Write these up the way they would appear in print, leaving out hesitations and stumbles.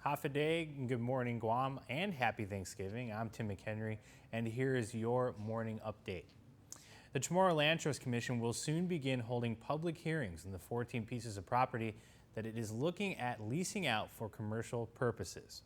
Hafa day, good morning Guam, and happy Thanksgiving. I'm Tim McHenry, and here is your morning update. The Chamorro Land Trust Commission will soon begin holding public hearings on the 14 pieces of property that it is looking at leasing out for commercial purposes.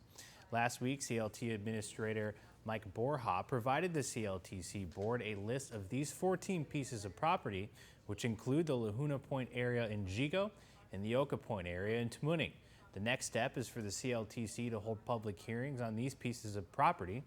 Last week, CLT Administrator Mike Borja provided the CLTC board a list of these 14 pieces of property, which include the Laguna Point area in Jigo and the Oka Point area in Tamuning. The next step is for the CLTC to hold public hearings on these pieces of property.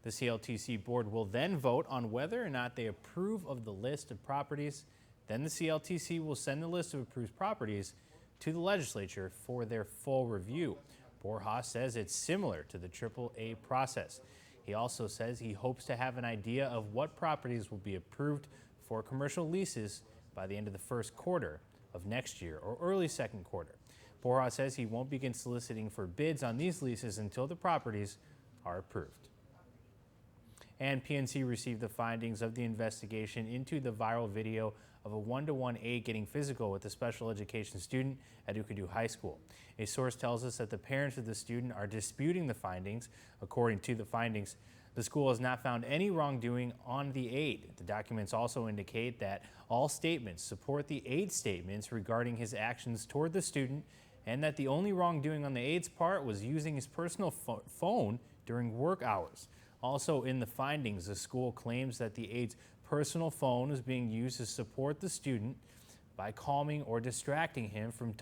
The CLTC board will then vote on whether or not they approve of the list of properties. Then the CLTC will send the list of approved properties to the legislature for their full review. Borja says it's similar to the AAA process. He also says he hopes to have an idea of what properties will be approved for commercial leases by the end of the first quarter of next year or early second quarter. Borja says he won't begin soliciting for bids on these leases until the properties are approved. And PNC received the findings of the investigation into the viral video of a one-to-one aide getting physical with a special education student at Ukadu High School. A source tells us that the parents of the student are disputing the findings. According to the findings, the school has not found any wrongdoing on the aide. The documents also indicate that all statements support the aide's statements regarding his actions toward the student, and that the only wrongdoing on the aide's part was using his personal phone during work hours. Also in the findings, the school claims that the aide's personal phone is being used to support the student by calming or distracting him from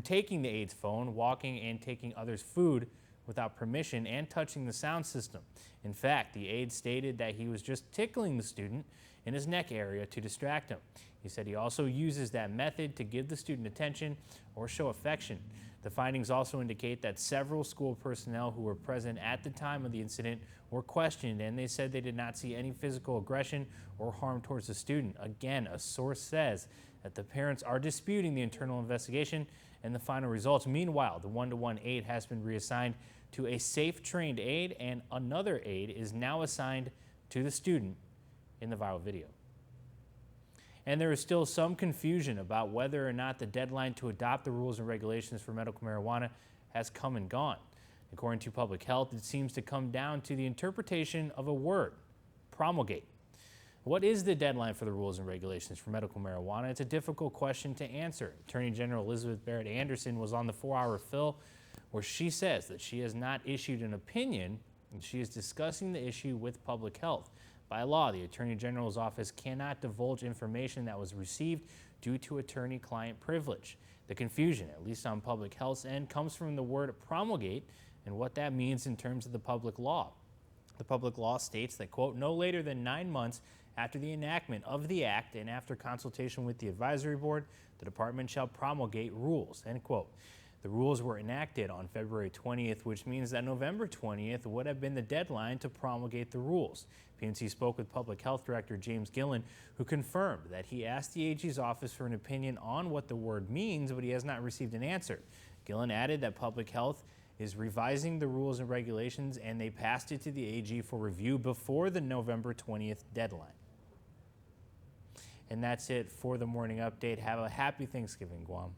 taking the aide's phone, walking, and taking others' food without permission, and touching the sound system. In fact, the aide stated that he was just tickling the student in his neck area to distract him. He said he also uses that method to give the student attention or show affection. The findings also indicate that several school personnel who were present at the time of the incident were questioned, and they said they did not see any physical aggression or harm towards the student. Again, a source says that the parents are disputing the internal investigation and the final results. Meanwhile, the one-to-one aide has been reassigned to a safe trained aide, and another aide is now assigned to the student in the viral video. And there is still some confusion about whether or not the deadline to adopt the rules and regulations for medical marijuana has come and gone. According to Public Health, it seems to come down to the interpretation of a word, promulgate. What is the deadline for the rules and regulations for medical marijuana? It's a difficult question to answer. Attorney General Elizabeth Barrett Anderson was on the 4-hour fill, where she says that she has not issued an opinion and she is discussing the issue with Public Health. By law, the Attorney General's office cannot divulge information that was received due to attorney-client privilege. The confusion, at least on Public Health's end, comes from the word promulgate and what that means in terms of the public law. The public law states that, quote, no later than 9 months after the enactment of the act and after consultation with the advisory board, the department shall promulgate rules, end quote. The rules were enacted on February 20th, which means that November 20th would have been the deadline to promulgate the rules. PNC spoke with Public Health Director James Gillen, who confirmed that he asked the AG's office for an opinion on what the word means, but he has not received an answer. Gillen added that Public Health is revising the rules and regulations, and they passed it to the AG for review before the November 20th deadline. And that's it for the morning update. Have a happy Thanksgiving, Guam.